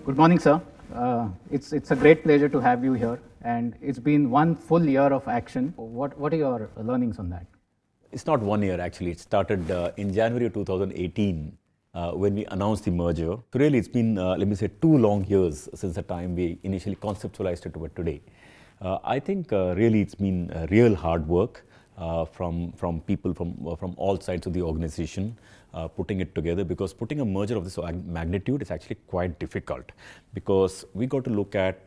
Good morning, sir. It's a great pleasure to have you here, and it's been one full year of action. What are your learnings on that? It's not 1 year actually. It started in January of 2018 when we announced the merger. So really, it's been let me say 2 long years since the time we initially conceptualized it to today. I think really it's been real hard work from people from all sides of the organization. Putting it together, because putting a merger of this magnitude is actually quite difficult, because we got to look at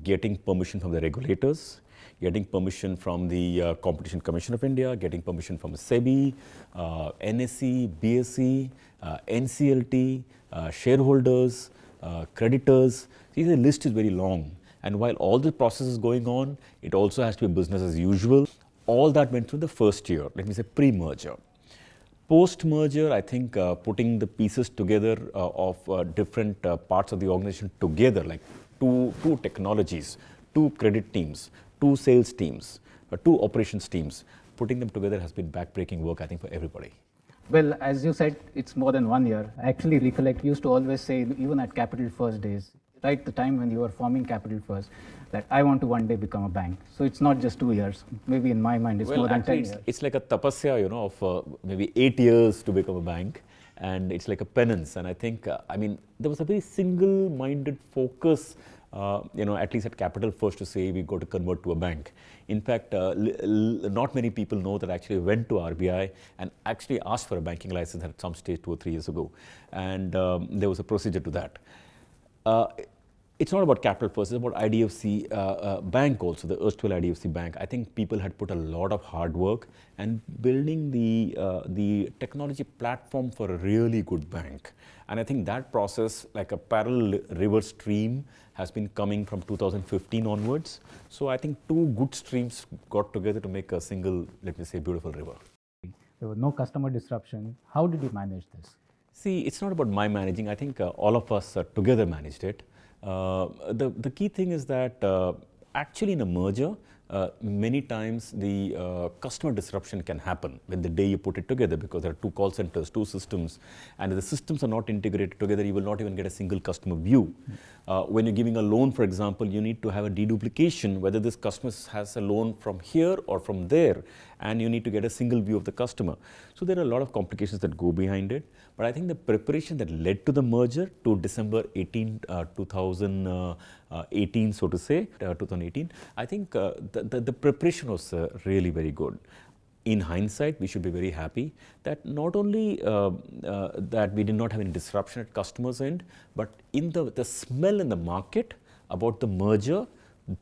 getting permission from the regulators, getting permission from the Competition Commission of India, getting permission from SEBI, NSE, BSE, NCLT, shareholders, creditors. See, the list is very long. And while all the process is going on, it also has to be business as usual. All that went through the first year, let me say pre-merger. Post-merger, I think putting the pieces together of different parts of the organization together, like two technologies, 2 credit teams, 2 sales teams, 2 operations teams, putting them together has been backbreaking work, I think, for everybody. Well, as you said, it's more than 1 year. I actually recollect, you used to always say, even at Capital First days, right the time when you were forming Capital First, that I want to one day become a bank. So it's not just 2 years. Maybe in my mind, it's more than 10 years. It's like a tapasya, of maybe 8 years to become a bank. And it's like a penance. And I think, there was a very single-minded focus, at least at Capital First, to say we got to convert to a bank. In fact, not many people know that I actually went to RBI and actually asked for a banking license at some stage 2 or 3 years ago. And there was a procedure to that. It's not about Capital First, it's about IDFC Bank also, the erstwhile IDFC Bank. I think people had put a lot of hard work and building the technology platform for a really good bank. And I think that process, like a parallel river stream, has been coming from 2015 onwards. So I think 2 good streams got together to make a single, let me say, beautiful river. There was no customer disruption. How did you manage this? See, it's not about my managing. I think all of us together managed it. The key thing is that actually in a merger, many times the customer disruption can happen when the day you put it together, because there are 2 call centers, 2 systems, and if the systems are not integrated together, you will not even get a single customer view. When you're giving a loan, for example, you need to have a deduplication, whether this customer has a loan from here or from there, and you need to get a single view of the customer. So there are a lot of complications that go behind it. But I think the preparation that led to the merger to December 2018, so to say, 2018, I think the preparation was really very good. In hindsight, we should be very happy that not only that we did not have any disruption at customers' end, but in the smell in the market about the merger,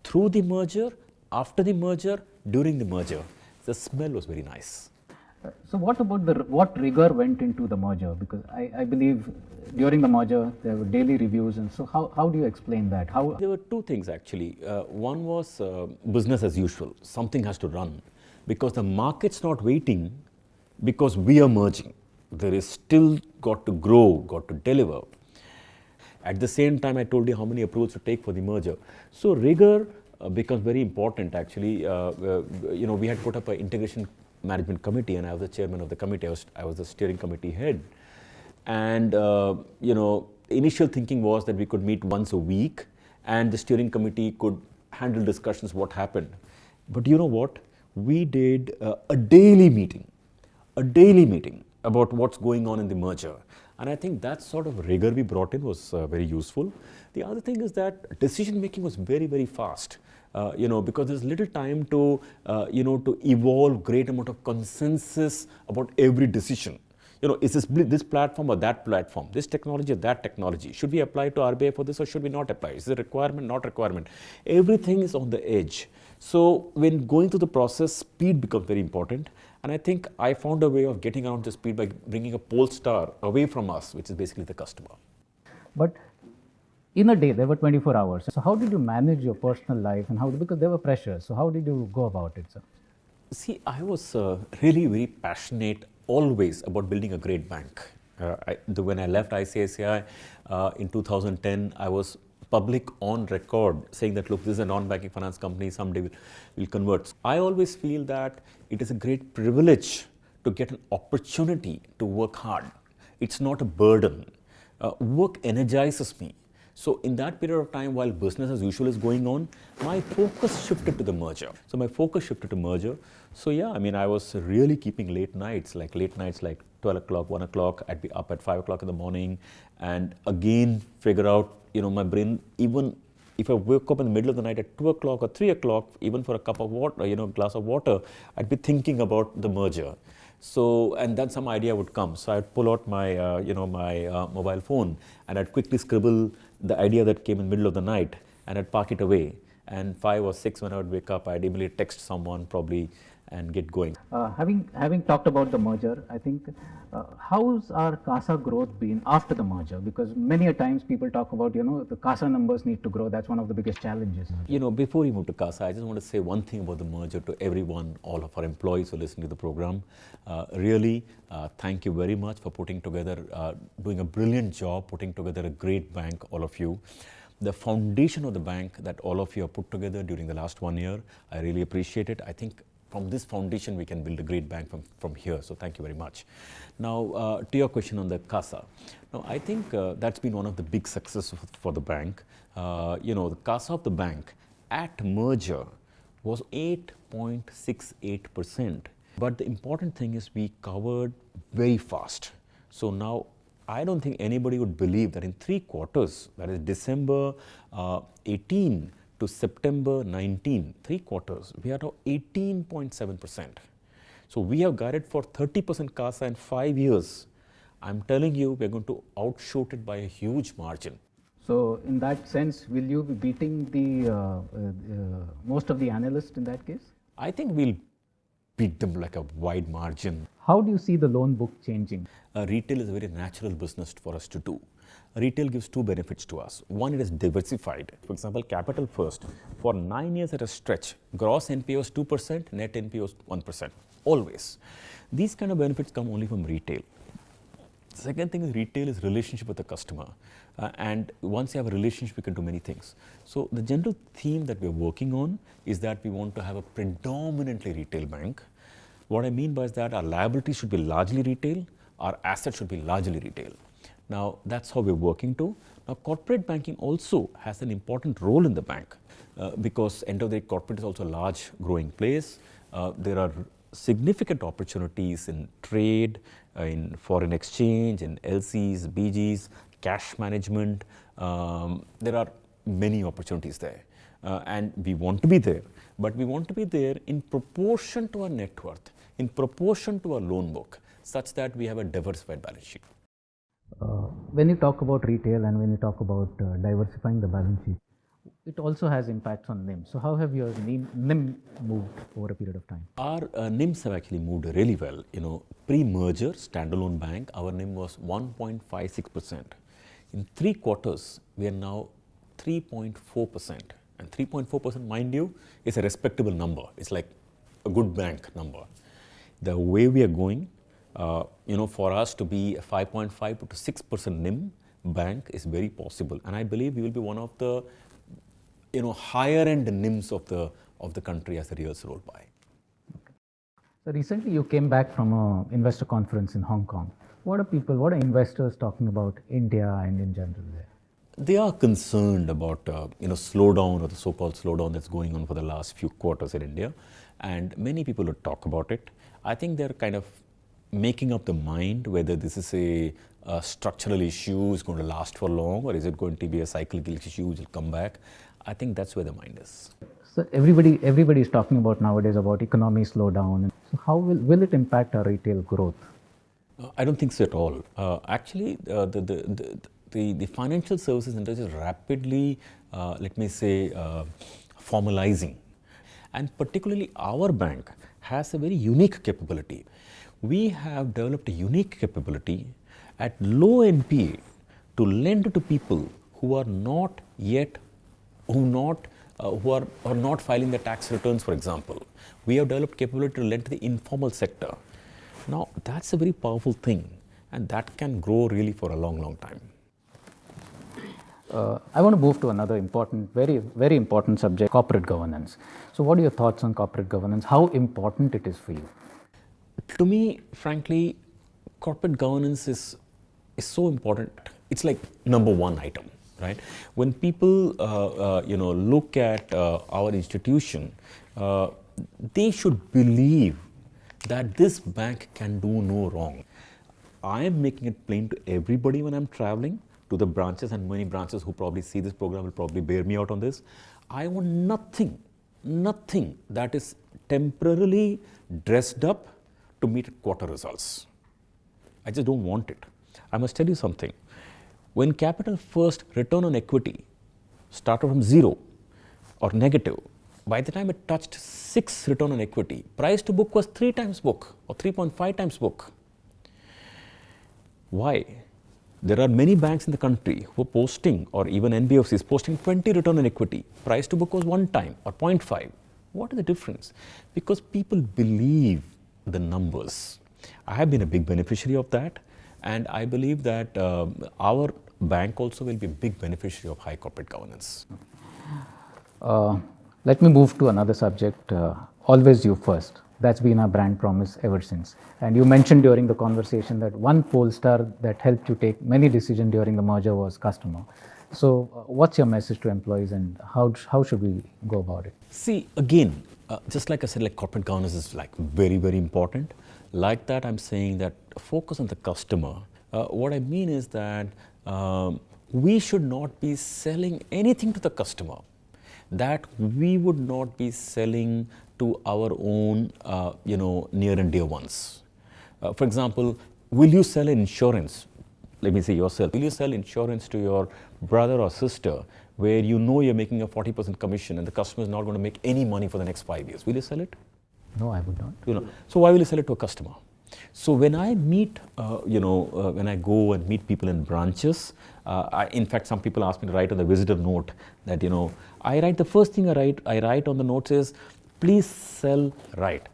through the merger, after the merger, during the merger, the smell was very nice. So what about what rigor went into the merger? Because I believe during the merger there were daily reviews, and so how do you explain that? There were 2 things actually. One was business as usual. Something has to run, because the market's not waiting because we are merging. There is still got to grow, got to deliver. At the same time, I told you how many approvals to take for the merger. So rigor becomes very important actually. We had put up an integration management committee, and I was the chairman of the committee. I was the steering committee head. And, initial thinking was that we could meet once a week and the steering committee could handle discussions what happened. But you know what? We did a daily meeting about what's going on in the merger. And I think that sort of rigor we brought in was very useful. The other thing is that decision making was very, very fast. Because there's little time to evolve great amount of consensus about every decision. Is this platform or that platform, this technology or that technology? Should we apply to RBI for this or should we not apply? Is it a requirement, not requirement? Everything is on the edge. So when going through the process, speed becomes very important. And I think I found a way of getting around the speed by bringing a pole star away from us, which is basically the customer. But in a day, there were 24 hours. So how did you manage your personal life, and because there were pressures, so how did you go about it, sir? See, I was really very passionate always about building a great bank. When I left ICICI in 2010, I was public on record saying that, look, this is a non-banking finance company, someday we'll convert. I always feel that it is a great privilege to get an opportunity to work hard. It's not a burden. Work energizes me. So in that period of time, while business as usual is going on, my focus shifted to the merger. So my focus shifted to merger. So yeah, I mean, I was really keeping late nights like 12 o'clock, 1 o'clock. I'd be up at 5 o'clock in the morning and again figure out, my brain, even if I woke up in the middle of the night at 2 o'clock or 3 o'clock, even for a cup of water, glass of water, I'd be thinking about the merger. So, and then some idea would come. So I'd pull out my, mobile phone and I'd quickly scribble the idea that came in the middle of the night and I'd park it away. And 5 or 6 when I would wake up, I'd immediately text someone probably and get going. Having talked about the merger, I think how's our CASA growth been after the merger? Because many a times people talk about, the CASA numbers need to grow. That's one of the biggest challenges. Before we move to CASA, I just want to say one thing about the merger to everyone, all of our employees who listen to the program. Really, thank you very much for putting together, doing a brilliant job, putting together a great bank, all of you. The foundation of the bank that all of you have put together during the last 1 year, I really appreciate it. I think from this foundation, we can build a great bank from here. So thank you very much. Now, to your question on the CASA. Now, I think that's been one of the big successes for the bank. The CASA of the bank at merger was 8.68%. But the important thing is we covered very fast. So now, I don't think anybody would believe that in 3 quarters, that is December 18 to September 19, 3 quarters, we are now 18.7%. So we have guided for 30% CASA in 5 years. I'm telling you, we're going to outshoot it by a huge margin. So in that sense, will you be beating the most of the analysts in that case? I think we'll beat them like a wide margin. How do you see the loan book changing? Retail is a very natural business for us to do. Retail gives 2 benefits to us. One, it is diversified. For example, Capital First, for 9 years at a stretch, gross NPA was 2%, net NPA was 1%, always. These kind of benefits come only from retail. Second thing is retail is relationship with the customer. And once you have a relationship, you can do many things. So the general theme that we're working on is that we want to have a predominantly retail bank. What I mean by that, our liabilities should be largely retail, our assets should be largely retail. Now, that's how we're working to. Now, corporate banking also has an important role in the bank because end of the day, corporate is also a large growing place. There are significant opportunities in trade, in foreign exchange, in LCs, BGs, cash management. There are many opportunities there. And we want to be there, but we want to be there in proportion to our net worth, in proportion to our loan book, such that we have a diversified balance sheet. When you talk about retail and when you talk about diversifying the balance sheet, it also has impacts on NIM. So how have your NIM moved over a period of time? Our NIMs have actually moved really well. Pre-merger, standalone bank, our NIM was 1.56%. In 3 quarters, we are now 3.4%. And 3.4%, mind you, is a respectable number. It's like a good bank number. The way we are going, for us to be a 5.5 to 6% NIM bank is very possible. And I believe we will be one of the, higher end NIMs of the country as the years roll by. Okay. So recently you came back from an investor conference in Hong Kong. What are investors talking about India and in general there? They are concerned about, slowdown or the so-called slowdown that's going on for the last few quarters in India. And many people would talk about it. I think they're kind of making up the mind whether this is a structural issue, is going to last for long, or is it going to be a cyclical issue, which will come back. I think that's where the mind is. So everybody is talking about nowadays about economy slowdown. So how will it impact our retail growth? I don't think so at all. Actually, the financial services industry is rapidly, formalizing. And particularly our bank has a very unique capability. We have developed a unique capability at low NPA to lend to people who are not filing their tax returns, for example. We have developed capability to lend to the informal sector. Now, that's a very powerful thing, and that can grow really for a long, long time. I want to move to another important, very, very important subject, corporate governance. So what are your thoughts on corporate governance? How important it is for you? To me, frankly, corporate governance is so important. It's like number 1 item. right? When people look at our institution, they should believe that this bank can do no wrong. I am making it plain to everybody when I'm traveling to the branches, and many branches who probably see this program will probably bear me out on this. I want nothing that is temporarily dressed up to meet quarter results. I just don't want it. I must tell you something. When Capital First return on equity started from 0 or negative, by the time it touched 6 return on equity, price to book was 3 times book or 3.5 times book. Why? There are many banks in the country who are posting, or even NBFCs posting 20 return on equity. Price to book was 1 time or 0.5. What is the difference? Because people believe the numbers. I have been a big beneficiary of that, and I believe that our bank also will be a big beneficiary of high corporate governance. Let me move to another subject, always you first. That's been our brand promise ever since. And you mentioned during the conversation that one pollstar that helped you take many decisions during the merger was customer. So what's your message to employees, and how should we go about it? See, again, just like I said, like corporate governance is like very, very important. Like that, I'm saying that focus on the customer. What I mean is that we should not be selling anything to the customer that we would not be selling to our own, near and dear ones. For example, will you sell insurance? Let me say yourself. Will you sell insurance to your brother or sister where you know you're making a 40% commission and the customer is not going to make any money for the next 5 years? Will you sell it? No, I would not. So why will you sell it to a customer? So when I meet, when I go and meet people in branches, in fact, some people ask me to write on the visitor note that, I write, the first thing I write on the notes is, please sell right.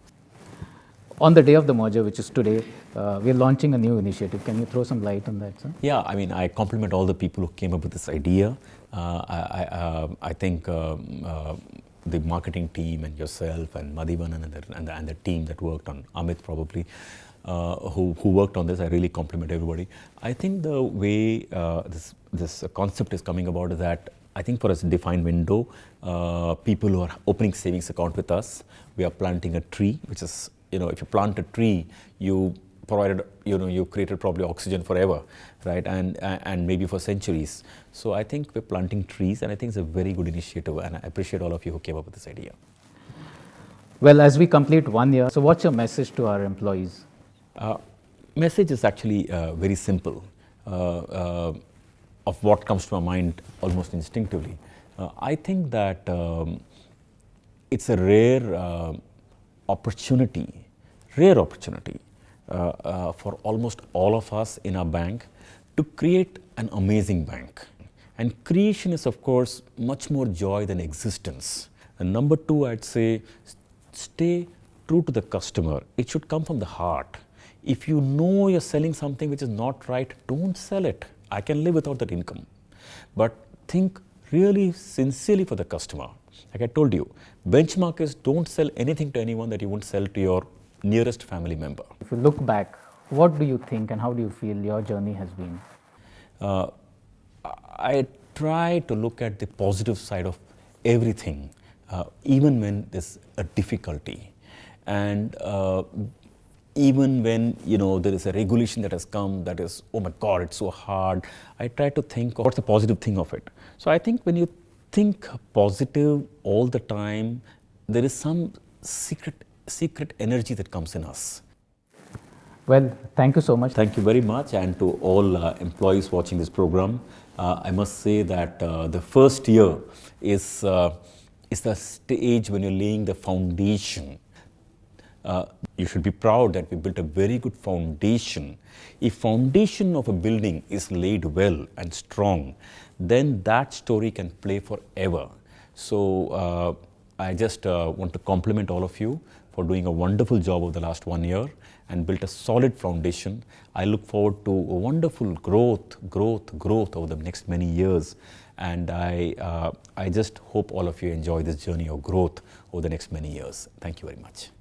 On the day of the merger, which is today, we're launching a new initiative. Can you throw some light on that, sir? Yeah, I mean, I compliment all the people who came up with this idea. I think the marketing team and yourself and Madhivanan and the team that worked on, Amit probably, who worked on this, I really compliment everybody. I think the way this concept is coming about is that I think for a defined window, people who are opening savings account with us, we are planting a tree, which is, if you plant a tree, you created probably oxygen forever, right? And maybe for centuries. So I think we're planting trees, and I think it's a very good initiative, and I appreciate all of you who came up with this idea. Well, as we complete 1 year, so what's your message to our employees? Message is actually very simple, of what comes to my mind almost instinctively. I think that it's a rare opportunity for almost all of us in our bank to create an amazing bank. And creation is, of course, much more joy than existence. And number 2, I'd say, stay true to the customer. It should come from the heart. If you know you're selling something which is not right, don't sell it. I can live without that income. But think really sincerely for the customer. Like I told you, benchmark is don't sell anything to anyone that you won't sell to your nearest family member. If you look back, what do you think and how do you feel your journey has been? I try to look at the positive side of everything, even when there's a difficulty. And even when there is a regulation that has come that is, oh my God, it's so hard, I try to think of what's the positive thing of it. So I think when you think positive all the time, there is some secret energy that comes in us. Well, thank you so much. Thank you very much, and to all employees watching this program, I must say that the first year is the stage when you're laying the foundation. You should be proud that we built a very good foundation. If foundation of a building is laid well and strong, then that story can play forever. So I just want to compliment all of you for doing a wonderful job over the last 1 year and built a solid foundation. I look forward to a wonderful growth over the next many years. And I just hope all of you enjoy this journey of growth over the next many years. Thank you very much.